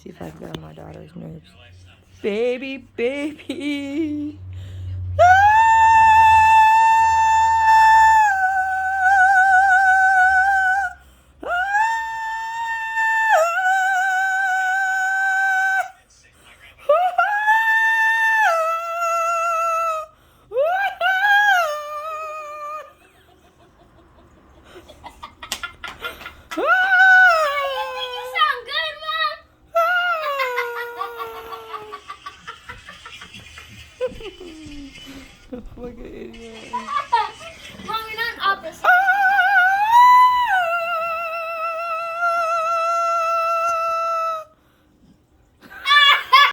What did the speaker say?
see if I can get on my daughter's nerves. Baby, baby. Fucking idiot.